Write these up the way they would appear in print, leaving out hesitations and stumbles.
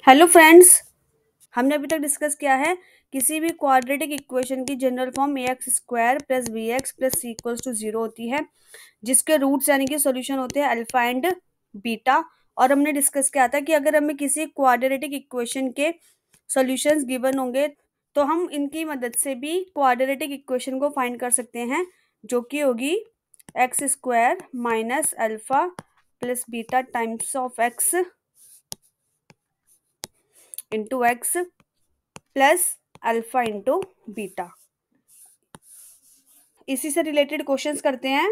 Hello friends, हमने अभी तक डिस्कस किया है किसी भी क्वाड्रेटिक इक्वेशन की general form a x square plus B x plus c equals to zero होती है, जिसके रूट्स यानी कि सॉल्यूशन होते हैं अल्फा एंड बीटा। और हमने डिस्कस किया था कि अगर हमें किसी क्वाड्रेटिक इक्वेशन के सॉल्यूशंस गिवन होंगे तो हम इनकी मदद से भी क्वाड्रेटिक इक्वेशन को फाइंड कर सकते हैं, जो कि होगी x square minus alpha plus beta times of x into x plus alpha into beta. इसी से रिलेटेड क्वेश्चंस करते हैं।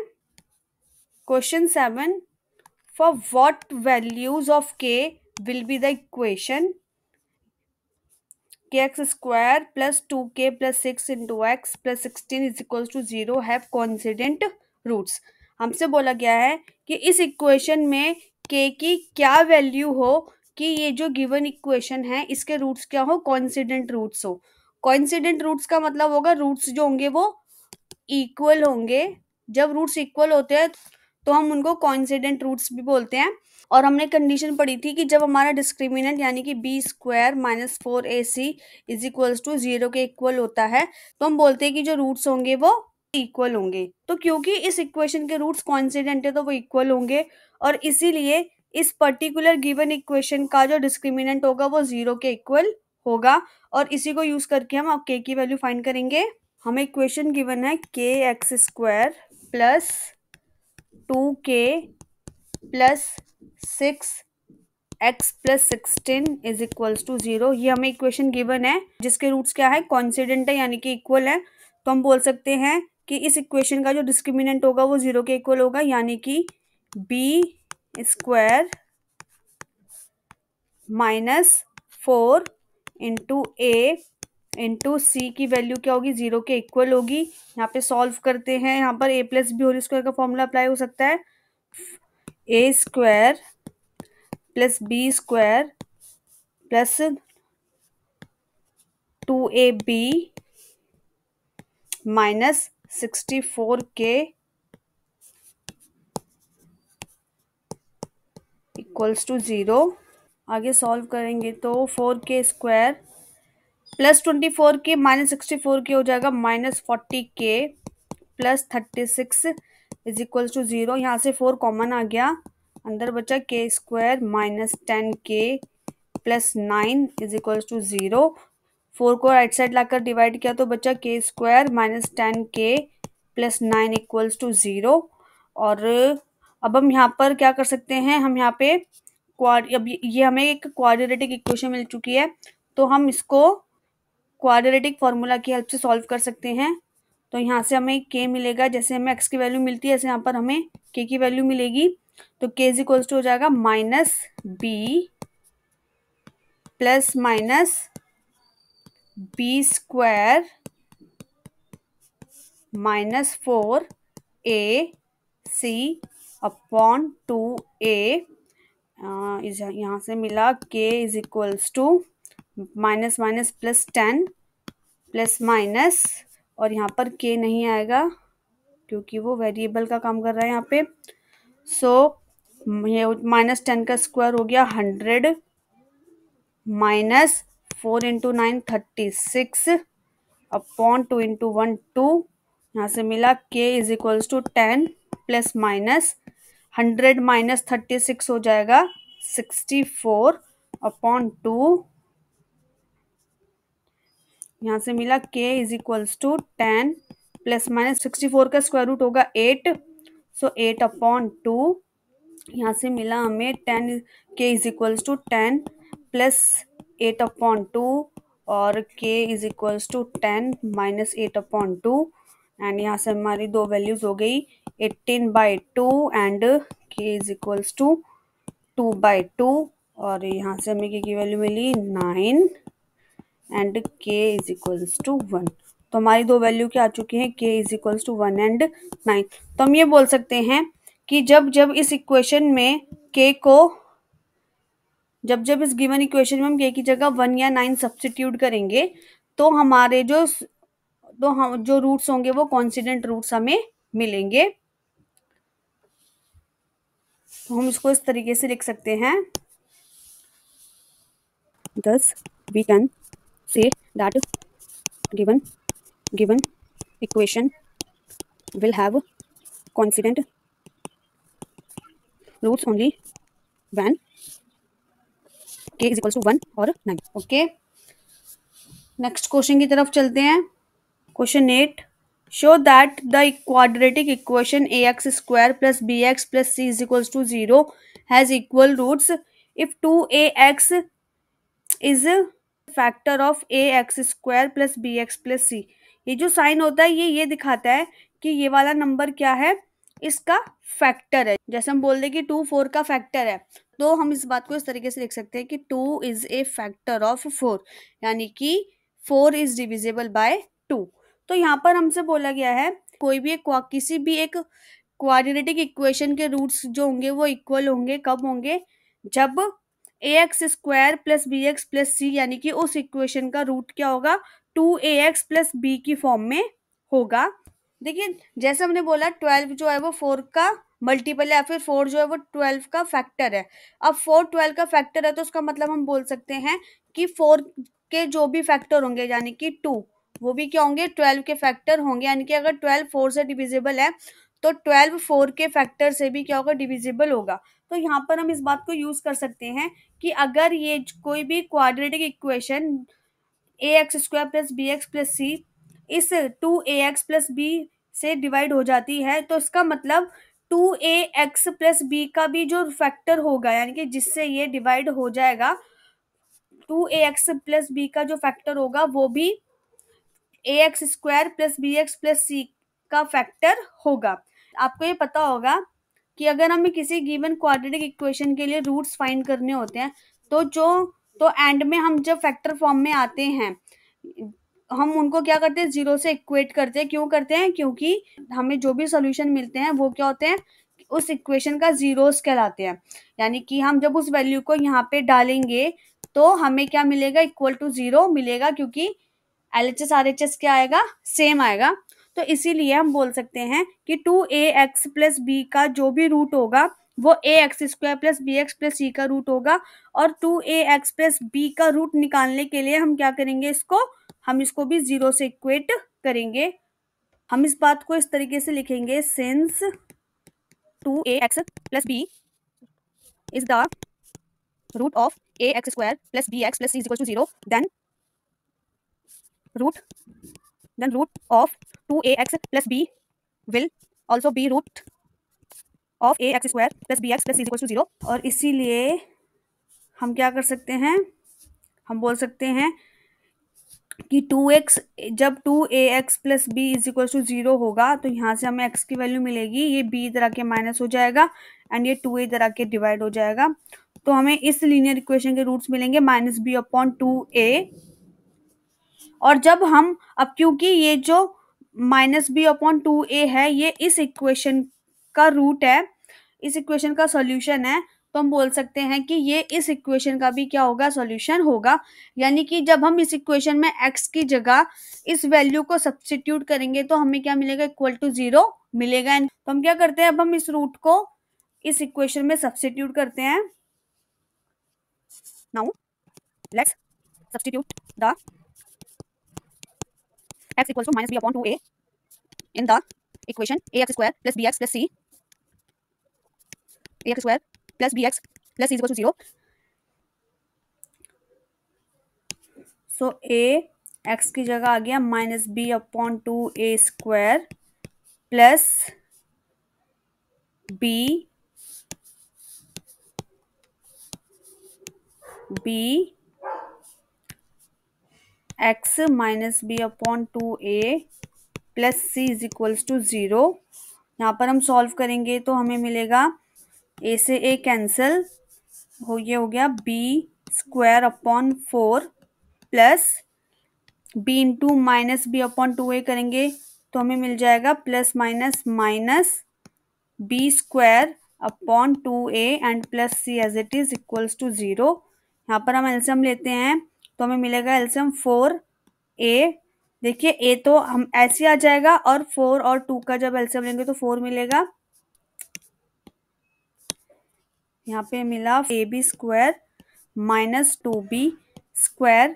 Question 7, for what values of k will be the equation k x square plus 2k plus 6 into x plus 16 is equal to 0 have coincident roots. हमसे बोला गया है कि इस इक्वेशन में k की क्या वैल्यू हो कि ये जो गिवन इक्वेशन है इसके रूट्स क्या हो, कॉन्सिडेंट रूट्स हो। कॉन्सिडेंट रूट्स का मतलब होगा रूट्स जो होंगे वो इक्वल होंगे। जब रूट्स इक्वल होते हैं तो हम उनको कॉन्सिडेंट रूट्स भी बोलते हैं। और हमने कंडीशन पढ़ी थी कि जब हमारा डिस्क्रिमिनेंट यानी कि b square minus 4ac is equals to 0 के इक्वल होता है तो हम बोलते हैं कि जो रूट्स होंगे वो इक्वल होंगे। तो क्योंकि इस इक्वेशन के रूट्स कॉन्सिडेंट है तो वो इक्वल होंगे, और इसीलिए इस पर्टिकुलर गिवन इक्वेशन का जो डिस्क्रिमिनेंट होगा वो 0 के इक्वल होगा। और इसी को यूज करके हम अब के की वैल्यू फाइंड करेंगे। हमें इक्वेशन गिवन है k x square plus 2k plus 6x plus 16 is equals to 0। ये हमें इक्वेशन गिवन है जिसके रूट्स क्या है, कॉन्सिडेंट है यानी कि इक्वल है। तो हम बोल सकते हैं कि इस इक्वेशन का जो डिस्क्रिमिनेंट होगा वो 0 के इक्वल होगा, यानी कि बी स्क्वायर माइनस 4 इंटू ए इंटू सी की वैल्यू क्या होगी, 0 के इक्वल होगी। यहाँ पे सॉल्व करते हैं, यहाँ पर a plus B whole square का फॉर्मूला अप्लाई हो सकता है। A square plus B square plus 2ab minus 64k equals to 0। आगे सॉल्व करेंगे तो 4k square plus 24k minus 64k हो जाएगा minus 40k plus 36 is equals to 0। यहाँ से 4 कॉमन आ गया, अंदर बचा k square minus 10k plus 9 is equals to 0। 4 को राइट साइड लाकर डिवाइड किया तो बचा k square minus 10k plus 9 equals to 0। और अब हम यहाँ पर क्या कर सकते हैं, हम यहाँ पे अब ये हमें एक क्वाड्रेटिक इक्वेशन मिल चुकी है तो हम इसको क्वाड्रेटिक फॉर्मूला की हेल्प से सॉल्व कर सकते हैं। तो यहाँ से हमें k मिलेगा, जैसे हमें x की वैल्यू मिलती है ऐसे यहाँ पर हमें k की वैल्यू मिलेगी। तो k इज इक्वल्स टू हो जाएगा minus b plus minus b square minus 4ac upon 2a। यहाँ से मिला k is equals to minus minus plus 10 plus minus, और यहाँ पर k नहीं आएगा क्योंकि वो वेरिएबल का काम कर रहा है यहाँ पे। सो ये माइनस 10 का स्क्वायर हो गया 100 माइनस 4 इंटू 9 36 अपॉन 2 इंटू 1 2। यहाँ से मिला k is equals to 10 plus minus 100 minus 36 हो जाएगा 64 अपॉन 2। यहाँ से मिला k is equals to 10 plus minus 64 का स्क्वायर रूट होगा 8, सो 8 अपॉन 2। यहाँ से मिला हमें 10 k is equals to 10 plus 8 upon 2 और k is equals to 10 minus 8 upon 2। And यहाँ से हमारी दो वैल्यूज हो गई 18/2 and k is equals to 2/2। और यहाँ से हमें k की वैल्यू मिली 9 and k is equals to 1। तो हमारी दो वैल्यू क्या आ चुकी हैं, k is equals to 1 and 9। तो हम ये बोल सकते हैं कि जब जब इस इक्वेशन में k को जब जब इस गिवन इक्वेशन में हम k की जगह 1 या 9 सब्स्टिट्यूट करेंगे तो हमारे जो रूट्स होंगे वो कॉन्सिडेंट रूट्स हमें मिलेंगे। तो हम इसको इस तरीके से लिख सकते हैं, Thus, we can say that given equation will have constant roots only when k is equals to 1 और 9. ओके, नेक्स्ट क्वेश्चन की तरफ चलते हैं. Question 8. Show that the quadratic equation ax square plus bx plus c is equals to 0 has equal roots if 2ax is factor of ax square plus bx plus c. ये जो sign होता है ये दिखाता है कि ये वाला नंबर क्या है, इसका फैक्टर है. जैसे हम बोल दें कि 2 4 का फैक्टर है, तो हम इस बात को इस तरीके से लिख सकते हैं कि 2 इज ए फैक्टर ऑफ 4, यानी कि 4 इज डिविजिबल बाय 2. तो यहाँ पर हमसे बोला गया है कोई भी किसी भी एक क्वाड्रेटिक इक्वेशन के रूट्स जो होंगे वो इक्वल होंगे. कब होंगे? जब ax square plus B x plus C, यानी कि उस इक्वेशन का रूट क्या होगा, 2ax प्लस बी की फॉर्म में होगा. देखिए जैसे हमने बोला 12 जो है वो 4 का मल्टीपल है, या फिर 4 जो है वो 12 का फैक्टर है. अब 4 12 का फैक्टर है तो उसका मतलब हम बोल सकते हैं कि 4 के जो भी फैक्टर होंगे यानी कि 2, वो भी क्या होंगे, 12 के फैक्टर होंगे. यानी कि अगर 12 4 से डिविजिबल है तो 12 4 के फैक्टर से भी क्या होगा, डिविजिबल होगा. तो यहाँ पर हम इस बात को यूज कर सकते हैं कि अगर ये कोई भी quadratic equation ax square plus B x plus C इस 2ax प्लस बी से डिवाइड हो जाती है, तो इसका मतलब 2ax प्लस बी का भी जो फैक्टर होगा, यानी कि जिससे ये डिवाइड हो जाएगा, 2ax प्लस बी का जो फैक्टर होगा वो भी ax square plus B x plus C का फैक्टर होगा. आपको ये पता होगा कि अगर हमें किसी गिवन क्वाड्रेटिक इक्वेशन के लिए रूट्स फाइंड करने होते हैं तो एंड में हम जब फैक्टर फॉर्म में आते हैं हम उनको क्या करते हैं, जीरो से इक्वेट करते हैं. क्यों करते हैं? क्योंकि हमें जो भी सॉल्यूशन मिलते हैं वो क्या होते हैं, उस इक्वेशन का जीरोस कहलाते हैं. यानी कि हम जब उस वैल्यू को यहाँ पे डालेंगे तो हमें क्या मिलेगा, इक्वल टू 0 मिलेगा, क्योंकि LHS RHS क्या आएगा, सेम आएगा. तो इसीलिए हम बोल सकते हैं कि 2ax प्लस बी का जो भी रूट होगा वो ax square plus B x plus C का रूट होगा. और 2ax प्लस बी का रूट निकालने के लिए हम क्या करेंगे, हम इसको भी 0 से इक्वेट करेंगे. हम इस बात को इस तरीके से लिखेंगे, since 2ax plus B is the root of ax square plus B x plus C is equal to 0, then root of 2ax plus b will also be root of ax square plus bx plus c is equal to 0. और इसीलिए हम क्या कर सकते हैं, हम बोल सकते हैं कि 2x जब 2ax plus B is equal to 0 होगा तो यहाँ से हमें x की वैल्यू मिलेगी, ये b इधर आके माइनस हो जाएगा एंड ये 2a इधर आके डिवाइड हो जाएगा. तो हमें इस लीनियर इक्वेशन के रूट्स मिलेंगे माइनस बी अपॉन 2a. और जब हम अब क्योंकि ये जो माइनस बी अपॉन 2a है ये इस इक्वेशन का रूट है, इस इक्वेशन का सॉल्यूशन है, तो हम बोल सकते हैं कि ये इस इक्वेशन का भी क्या होगा, सॉल्यूशन होगा. यानी कि जब हम इस इक्वेशन में x की जगह इस वैल्यू को सब्स्टिट्यूट करेंगे तो हमें क्या मिलेगा, इक्वल टू 0 मिलेगा. तो हम क्या करते हैं, अब हम इस रूट को इस इक्वेशन में सब्स्टिट्यूट करते हैं. Now let's substitute the x equals to minus b upon 2a in the equation ax square plus bx plus c, ax square plus bx plus c is equal to 0. So a x की जगह आ गया minus b upon 2a square plus b x minus b upon 2a plus C is equals to 0. यहाँ पर हम solve करेंगे तो हमें मिलेगा a से a कैंसिल ये हो गया b square upon 4 plus b into minus b upon 2a करेंगे तो हमें मिल जाएगा plus minus b square upon 2a and plus c as it is equals to 0. यहाँ पर हम एलसीएम लेते हैं तो हमें मिलेगा एलसीएम 4a. देखिए a तो हम ऐसे आ जाएगा और 4 और 2 का जब एलसीएम लेंगे तो 4 मिलेगा. यहाँ पे मिला ab square minus 2b square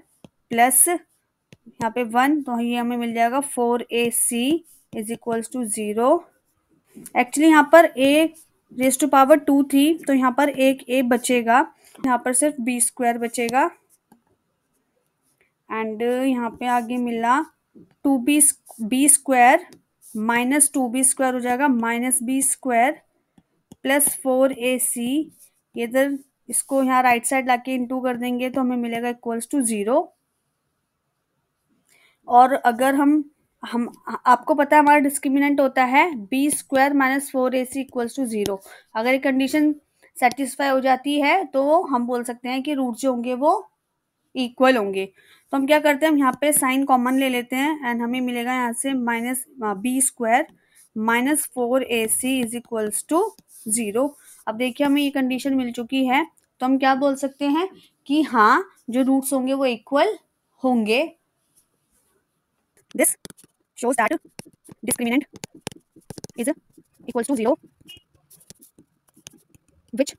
plus यहाँ पे 1, तो ये हमें मिल जाएगा 4ac is equals to 0। Actually यहाँ पर a रेज टू पावर 2 थी, तो यहाँ पर एक a बचेगा, यहाँ पर सिर्फ b स्क्वायर बचेगा। एंड यहाँ पे आगे मिला 2b b square minus 2b square हो जाएगा minus b square plus 4ac। इधर इसको यहाँ राइट साइड लाके इंटू कर देंगे तो हमें मिलेगा इक्वल्स टू 0। और अगर हम आपको पता है हमारा डिस्क्रिमिनेंट होता है b square minus 4ac equals to 0। अगर ये कंडीशन सेटिस्फाई हो जाती है तो हम बोल सकते हैं कि रूट जो होंगे वो इक्वल होंगे। तो हम क्या करते हैं, हम यहाँ पे साइन कॉमन ले लेते हैं एंड हमें मिलेगा यहाँ से minus b square minus 4ac is equals to 0। अब देखिए हमें ये कंडीशन मिल चुकी है, तो हम क्या बोल सकते हैं कि हाँ जो रूट्स होंगे वो इक्वल होंगे। This shows that discriminant is equals to 0, which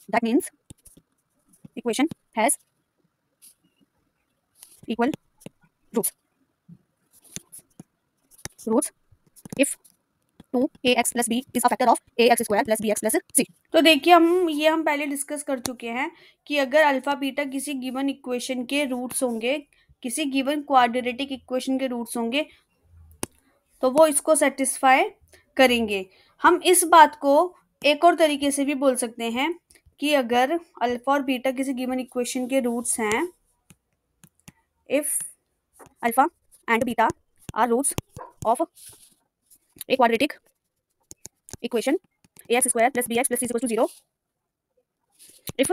that means equation has equal roots. Roots if 2ax plus b is a factor of ax square plus bx plus c. तो देखिए हम पहले discuss कर चुके हैं कि अगर अल्फा बीटा किसी गिवन इक्वेशन के रूट्स होंगे, किसी गिवन क्वाड्रेटिक इक्वेशन के रूट्स होंगे, तो वो इसको सेटिस्फाई करेंगे। हम इस बात को एक और तरीके से भी बोल सकते हैं कि अगर अल्फा और बीटा किसी गिवन इक्वेशन के रूट्स हैं, if alpha and beta are roots of a quadratic equation ax square plus bx plus c is equal to 0, if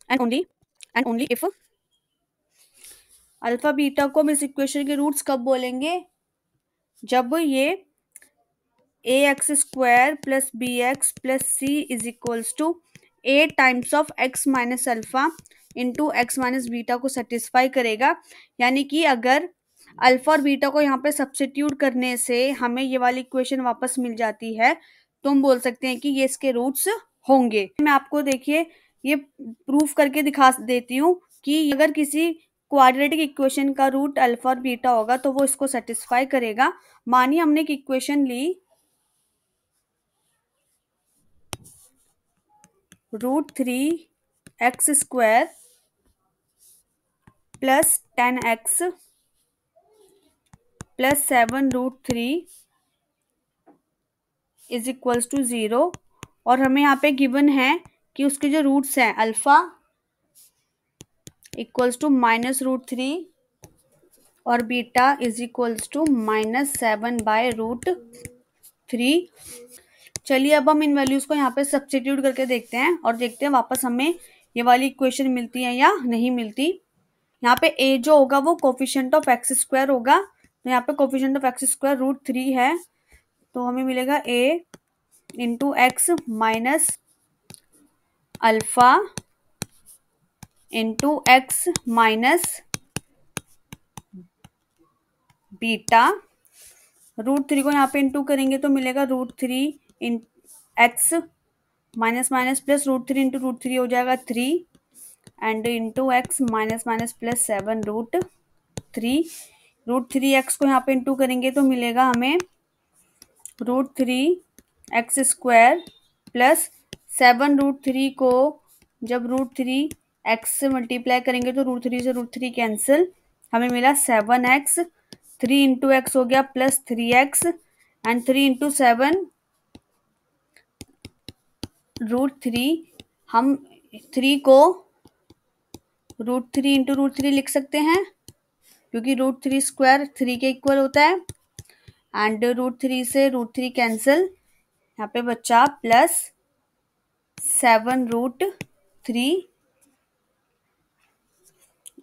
and only if alpha beta को हम इस इक्वेशन के roots कब बोलेंगे, जब ये ax square plus bx plus c is equals to a times of x minus alpha into x minus beta को satisfy करेगा। यानी कि अगर अल्फा और बीटा को यहाँ पे सब्स्टिट्यूट करने से हमें ये वाली इक्वेशन वापस मिल जाती है, तो हम बोल सकते हैं कि ये इसके रूट्स होंगे। मैं आपको देखिए ये प्रूफ करके दिखा देती हूँ कि अगर किसी क्वाड्रेटिक इक्वेशन का रूट अल्फा और बीटा होगा तो वो इसको सेटिस्फाई करेगा। मानिए हमने एक इक्वेशन ली √3x square plus 10x plus 7√3 is equals to 0, और हमें यहाँ पे गिवन है कि उसके जो रूट्स हैं अल्फा इक्वल्स टू -√3 और बीटा इज इक्वल्स टू -7/√3। चलिए अब हम इन वैल्यूज को यहाँ पे सब्स्टिट्यूट करके देखते हैं और देखते हैं वापस हमें ये वाली इक्वेशन मिलती है या नहीं मिलती। यहाँ पे a जो होगा वो कोफिशिएंट ऑफ एक्स स्क्वायर होगा, तो यहाँ पे कोफिशिएंट ऑफ एक्स स्क्वायर √3 है, तो हमें मिलेगा a into x minus alpha into x minus beta. √3 को यहाँ पे इंटू करेंगे तो मिलेगा √3 in X minus minus plus √3 into √3 हो जाएगा 3 and into x minus minus plus 7√3। √3x को यहाँ पे इंटू करेंगे तो मिलेगा हमें √3x स्क्वायर प्लस 7√3 को जब √3x से मल्टीप्लाई करेंगे तो √3 से √3 कैंसिल, हमें मिला 7x, 3 इंटू एक्स हो गया प्लस 3x एंड 3 इंटू 7 √3। हम 3 को √3 इंटू √3 लिख सकते हैं क्योंकि √3 स्क्वायर 3 के इक्वल होता है एंड √3 से √3 कैंसिल, यहाँ पे बचा प्लस 7√3।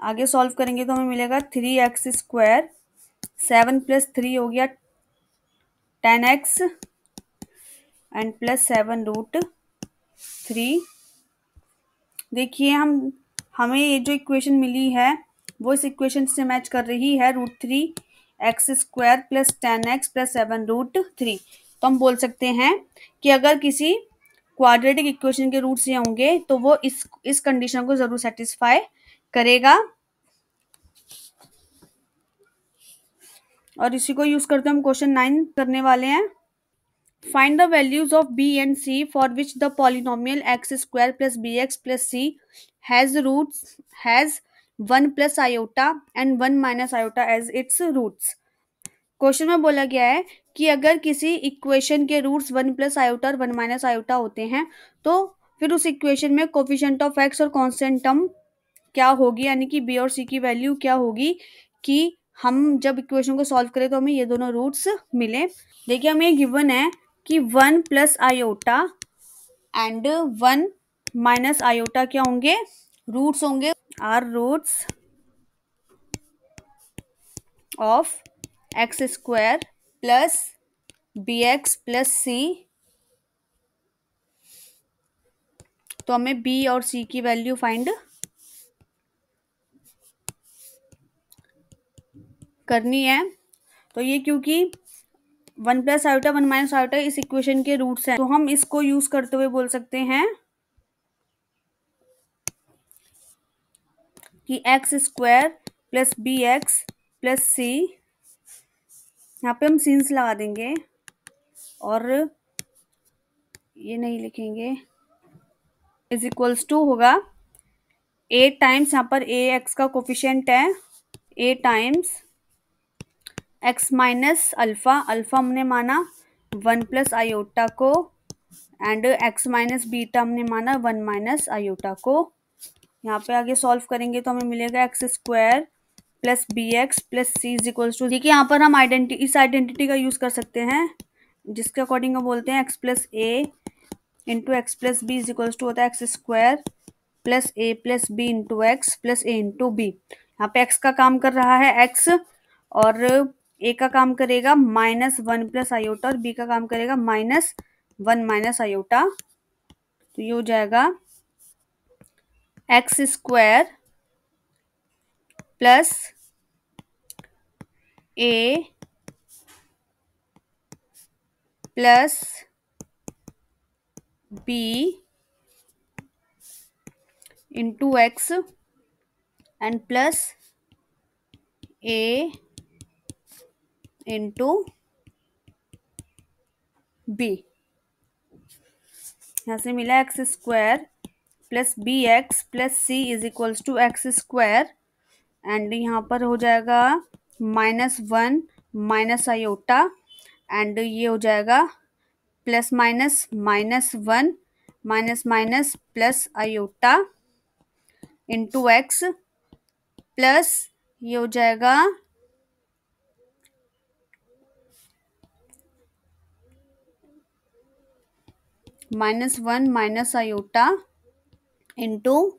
आगे सॉल्व करेंगे तो हमें मिलेगा 3x स्क्वायर 7 प्लस 3 हो गया 10x एंड प्लस 7√3। देखिए हमें ये जो इक्वेशन मिली है वो इस इक्वेशन से मैच कर रही है √3x square plus 10x plus 7√3। तो हम बोल सकते हैं कि अगर किसी क्वाड्रेटिक इक्वेशन के रूट्स ये होंगे तो वो इस कंडीशन को जरूर सेटिस्फाई करेगा। और इसी को यूज करते हम क्वेश्चन 9 करने वाले हैं। Find the values of b and c for which the polynomial x square plus B x plus c has 1 plus iota and 1 minus iota as its roots. Question में बोला गया है कि अगर किसी इक्वेशन के रूट्स 1 प्लस आयोटा और 1 minus iota होते हैं तो फिर उस इक्वेशन में कोफिशिएंट ऑफ x और कांस्टेंट टर्म क्या होगी, यानी कि b और c की वैल्यू क्या होगी कि हम जब इक्वेशन को सॉल्व करें तो हमें ये दोनों रूट्स मिले। देखिए हमें ये गिवन है कि 1 plus iota and 1 minus iota क्या होंगे, रूट्स होंगे। Are roots of x square plus B x plus C. तो हमें b और c की वैल्यू फाइंड करनी है। तो ये क्योंकि 1 प्लस आयोटा 1 माइनस आयोटा इस इक्वेशन के रूट्स हैं तो हम इसको यूज करते हुए बोल सकते हैं कि X square plus B x plus C, यहाँ पे हम सीन्स लगा देंगे और ये नहीं लिखेंगे, इज इक्वल्स टू होगा ए टाइम्स, यहाँ पर ए एक्स का कोफिशिएंट है, A times X minus alpha, alpha हमने माना 1 प्लस आयोटा को एंड एक्स माइनस बीटा हमने माना 1 माइनस आयोटा को। यहाँ पे आगे सॉल्व करेंगे तो हमें मिलेगा x square plus B x plus C is equals to, देखिए यहाँ पर हम इस आइडेंटिटी का यूज कर सकते हैं जिसके अकॉर्डिंग हम बोलते हैं X plus A into x plus B is equals to होता है एक्स स्क्वायर प्लस ए plus B into x plus ए इंटू बी। यहाँ पे एक्स का काम कर रहा है एक्स और ए का काम करेगा -1 प्लस आयोटा और बी का काम करेगा -1 माइनस आयोटा। तो ये हो जाएगा x square plus A plus B into x and plus A into B. यहाँ से मिला x square plus B x plus C is equals to x square and यहाँ पर हो जाएगा -1 माइनस आयोटा एंड ये हो जाएगा plus minus -1 minus minus plus iota into x plus ये हो जाएगा -1 माइनस आयोटा इंटू,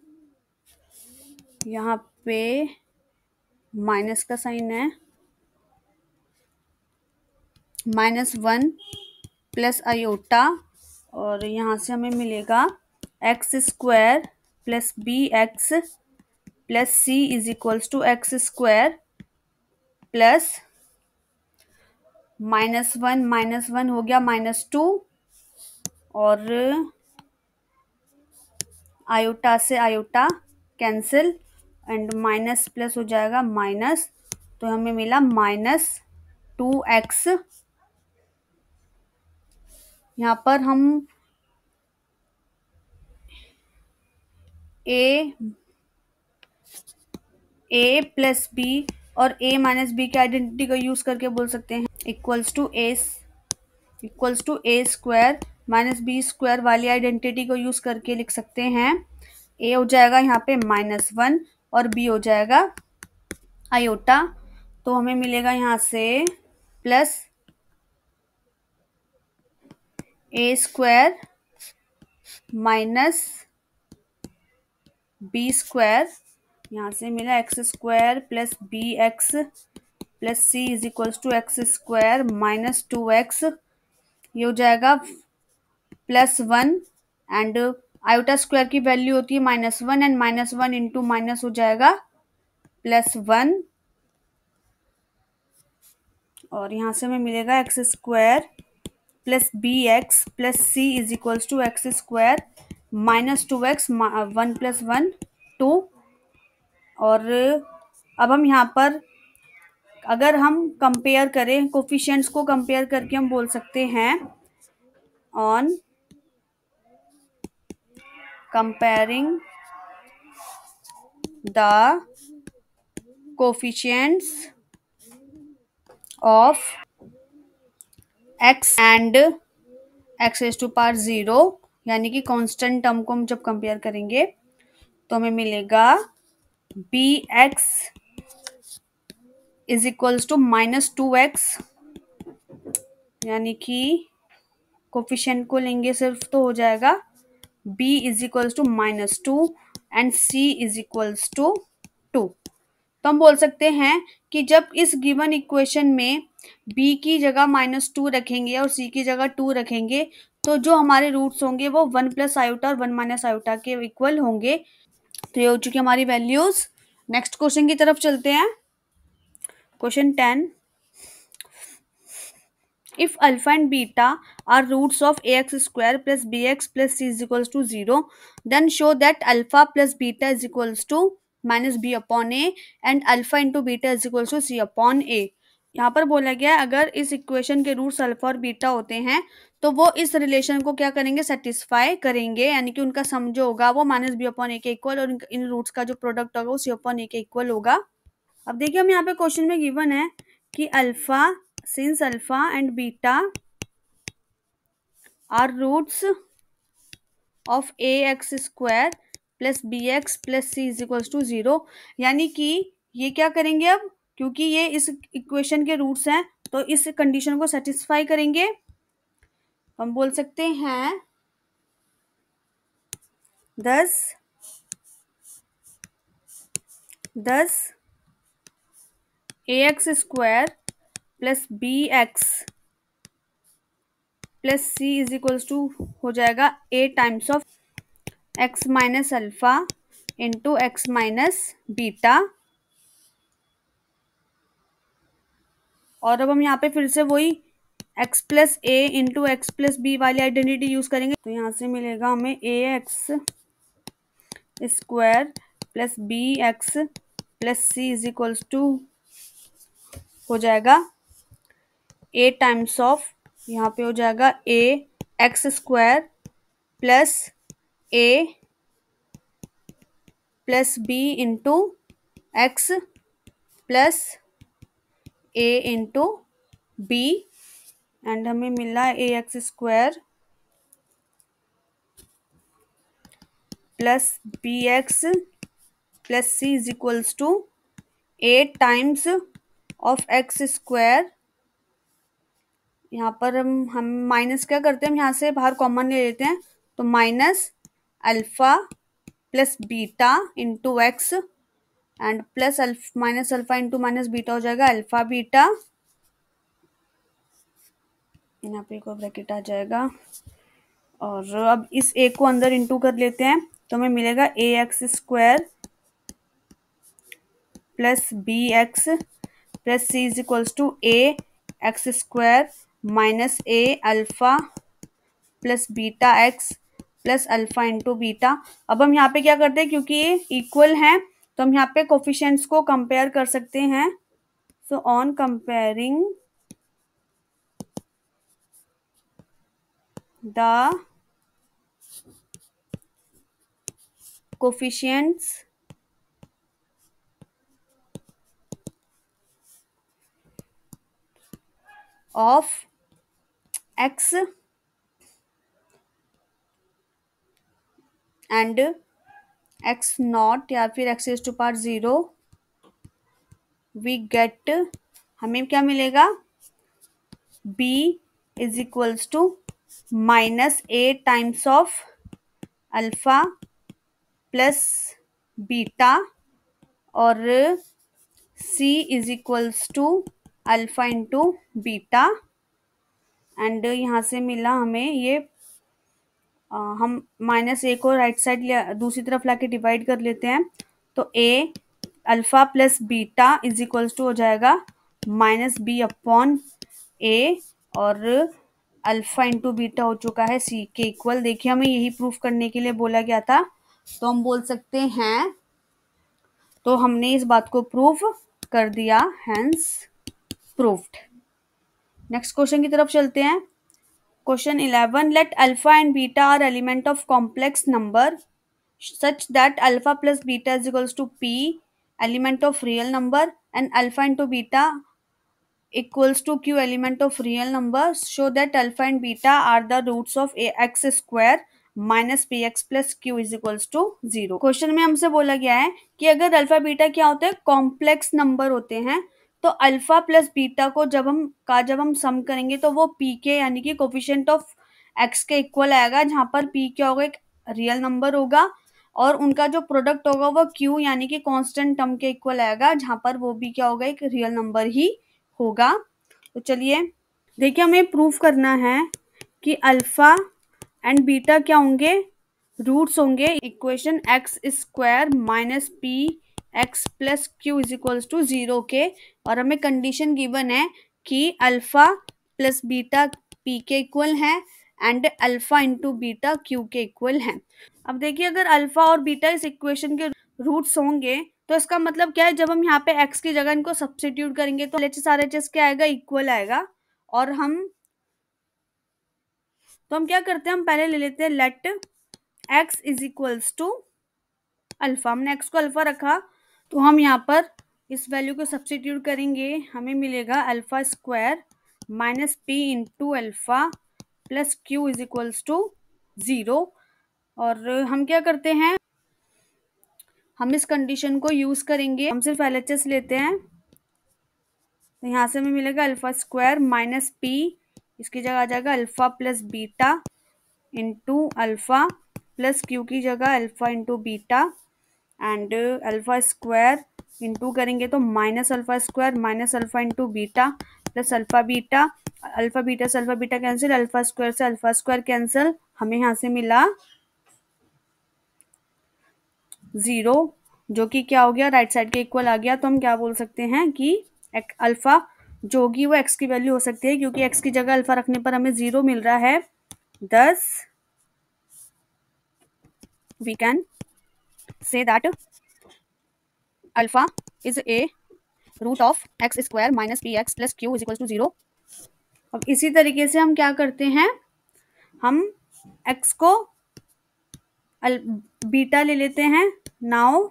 यहाँ पे माइनस का साइन है, -1 प्लस आयोटा और यहाँ से हमें मिलेगा x square plus B x plus C is equals to x square plus -1 हो गया -2 और आयोटा से iota cancel and minus plus हो जाएगा माइनस, तो हमें मिला -2x। यहाँ पर हम ए प्लस बी और a माइनस बी की आइडेंटिटी को यूज करके बोल सकते हैं equals to a square minus b square वाली आइडेंटिटी को यूज करके लिख सकते हैं। a हो जाएगा यहाँ पे -1 और b हो जाएगा आयोटा, तो हमें मिलेगा यहाँ से plus a square minus b square, यहाँ से मिला x square plus B x plus C is equals to x square -2x, ये हो जाएगा +1 एंड आयोटा स्क्वायर की वैल्यू होती है -1 एंड -1 इंटू माइनस हो जाएगा +1 और यहाँ से हमें मिलेगा x square plus B x plus C is equals to x square minus 2x 1 plus 1 2। और अब हम यहाँ पर अगर हम कंपेयर करें कोफिशिएंट्स को कंपेयर करके हम बोल सकते हैं on comparing the coefficients of x and x raise to power 0, यानी कि कांस्टेंट टर्म को हम जब कंपेयर करेंगे तो हमें मिलेगा b x is equals to -2x, यानी कि कोफिशिएंट को लेंगे सिर्फ तो हो जाएगा b is equals to -2 and c is equals to 2। तो हम बोल सकते हैं कि जब इस गिवन इक्वेशन में b की जगह -2 रखेंगे और c की जगह 2 रखेंगे तो जो हमारे रूट्स होंगे वो 1 प्लस आयोटा और 1 माइनस आयोटा के इक्वल होंगे। तो ये हो चुकी हमारी वैल्यूज। नेक्स्ट क्वेश्चन की तरफ चलते हैं। Question 10, if alpha and beta are roots of ax square plus bx plus c is equals to 0, then show that alpha plus beta is equals to minus b upon a and alpha into beta is equals to c upon a। यहाँ पर बोला गया है अगर इस equation के roots alpha और beta होते हैं तो वो इस रिलेशन को क्या करेंगे, सेटिस्फाई करेंगे, यानी कि उनका सम जो होगा वो माइनस बी अपॉन ए के इक्वल और इन रूट्स का जो प्रोडक्ट होगा वो सी अपॉन ए के इक्वल होगा। अब देखिए हम यहाँ पे क्वेश्चन में गिवन है कि alpha since alpha and beta are roots of ax square plus bx plus c is equals to 0, यानी कि ये क्या करेंगे अब, क्योंकि ये इस इक्वेशन के रूट्स हैं तो इस कंडीशन को सेटिस्फाई करेंगे। हम बोल सकते हैं thus ax square plus B x plus C is equals to हो जाएगा A times of X minus alpha into x minus beta. और अब हम यहाँ पे फिर से वही x प्लस ए इंटू एक्स प्लस बी वाली आइडेंटिटी यूज करेंगे। तो यहाँ से मिलेगा हमें A x square plus B x plus C is equals to हो जाएगा ए टाइम्स ऑफ, यहाँ पे हो जाएगा ए x square plus A plus B into x plus A into B and हमें मिला A x square plus B x plus C is equals to A times of x square. यहाँ पर हम minus क्या करते हैं, हम यहाँ से बाहर कॉमन ले लेते हैं तो minus alpha plus beta into x and plus minus alpha into minus beta हो जाएगा अल्फा बीटा, यहाँ पे एक और ब्रैकेट आ जाएगा। और अब इस ए को अंदर इंटू कर लेते हैं तो हमें मिलेगा A x square plus B x plus C is equals to A x square minus A alpha plus beta X plus alpha into beta. अब हम यहाँ पे क्या करते हैं, क्योंकि ये इक्वल हैं तो हम यहाँ पे कोफिशिएंट्स को कंपेयर कर सकते हैं। So on comparing the coefficients of x and x not या फिर x raise to power 0 we get, हमें क्या मिलेगा, b is equals to minus a times of alpha plus beta और c is equals to alpha into beta and यहाँ से मिला हमें ये हम माइनस ए को राइट साइड दूसरी तरफ लाके डिवाइड कर लेते हैं तो A alpha plus beta is equals to हो जाएगा माइनस बी अपॉन ए और अल्फा इंटू बीटा हो चुका है सी के इक्वल। देखिए हमें यही प्रूफ करने के लिए बोला गया था, तो हम बोल सकते हैं, तो हमने इस बात को प्रूफ कर दिया, हेंस प्रूफ्ड। नेक्स्ट क्वेश्चन की तरफ चलते हैं। Question 11, let alpha and beta are element of complex number such that alpha plus beta is equals to p element of real number and alpha into beta equals to q element of real number. Show that alpha and beta are the roots of x square minus p x plus q is equals to 0। Question में हमसे बोला गया है कि अगर alpha beta क्या होते हैं, कॉम्प्लेक्स नंबर होते हैं, तो अल्फा प्लस बीटा को जब हम सम करेंगे तो वो पी के यानी कि कोफिशिएंट ऑफ एक्स के इक्वल आएगा, जहां पर पी क्या होगा, एक रियल नंबर होगा, और उनका जो प्रोडक्ट होगा वो क्यू यानी कि कांस्टेंट टर्म के इक्वल आएगा, जहां पर वो भी क्या होगा, एक रियल नंबर ही होगा। तो चलिए देखिए, हमें प्रूफ करना है कि अल्फा एंड बीटा क्या होंगे, रूट्स होंगे equation x square minus p x plus q is equals to 0 के, और हमें कंडीशन गिवन है कि अल्फा प्लस बीटा पी के इक्वल है and alpha into beta q के इक्वल है। अब देखिए, अगर अल्फा और बीटा इस इक्वेशन के रूट्स होंगे तो इसका मतलब क्या है, जब हम यहाँ पे x की जगह इनको सब्स्टिट्यूट करेंगे तो LHS RHS क्या आएगा, इक्वल आएगा। और हम क्या करते हैं, हम पहले ले लेते हैं let x is equals to alpha. हमने x को अल्फा रखा, तो हम यहाँ पर इस वैल्यू को सब्स्टिट्यूट करेंगे, हमें मिलेगा alpha square minus p into alpha plus q is equals to 0। और हम क्या करते हैं, हम इस कंडीशन को यूज करेंगे, हम सिर्फ LHS लेते हैं, तो यहाँ से हमें मिलेगा अल्फा स्क्वायर माइनस पी, इसकी जगह आ जाएगा alpha plus beta into alpha plus Q की जगह alpha into beta, and alpha square into करेंगे तो minus alpha square minus alpha into beta plus alpha beta से alpha beta cancel, alpha square से अल्फा स्क्वायर कैंसिल, हमें यहाँ से मिला 0, जो कि क्या हो गया, राइट साइड के इक्वल आ गया। तो हम क्या बोल सकते हैं कि अल्फा जो होगी वो x की वैल्यू हो सकती है, क्योंकि x की जगह अल्फा रखने पर हमें 0 मिल रहा है। thus we can say that alpha is a root of x square minus px plus q is equals to 0। अब इसी तरीके से हम क्या करते हैं, हम x को बीटा ले लेते हैं। Now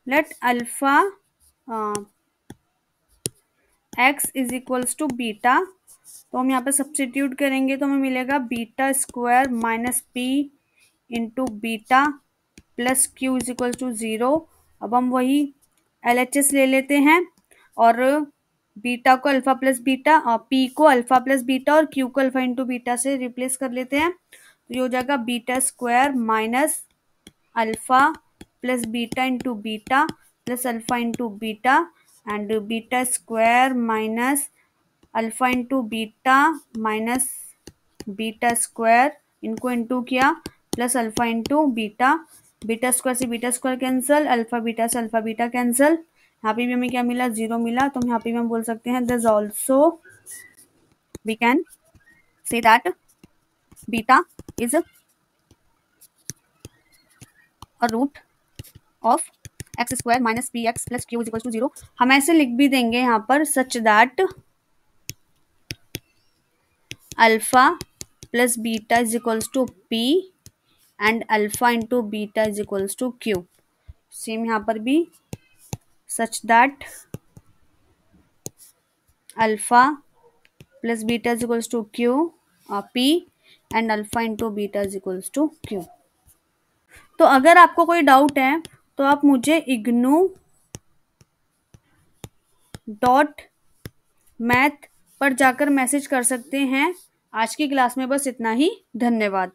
let alpha x is equals to beta, तो हम यहाँ पे सब्स्टिट्यूट करेंगे तो हमें मिलेगा beta square minus p into beta plus q is equal to 0। अब हम वही LHS ले लेते हैं और बीटा को अल्फा प्लस बीटा और पी को अल्फा प्लस बीटा और क्यू को अल्फा इंटू बीटा से रिप्लेस कर लेते हैं, तो ये हो जाएगा beta square minus alpha plus beta into beta plus alpha into beta and beta square minus alpha into beta minus beta square, इनको इंटू किया plus alpha into beta, beta square से beta square cancel, alpha beta से alpha beta cancel, यहाँ पे भी हमें क्या मिला, 0 मिला। तो हम यहाँ पे भी हम बोल सकते हैं this also we can say that beta is a root of x square minus p x plus q is equal to 0। हम ऐसे लिख भी देंगे यहाँ पर such that alpha plus beta is equals to p and alpha into beta is equals to q. Same यहाँ पर भी such that alpha plus beta is equals to q p and alpha into beta is equals to q. तो अगर आपको कोई doubt है तो आप मुझे ignu.math पर जाकर मैसेज कर सकते हैं। आज की क्लास में बस इतना ही। धन्यवाद।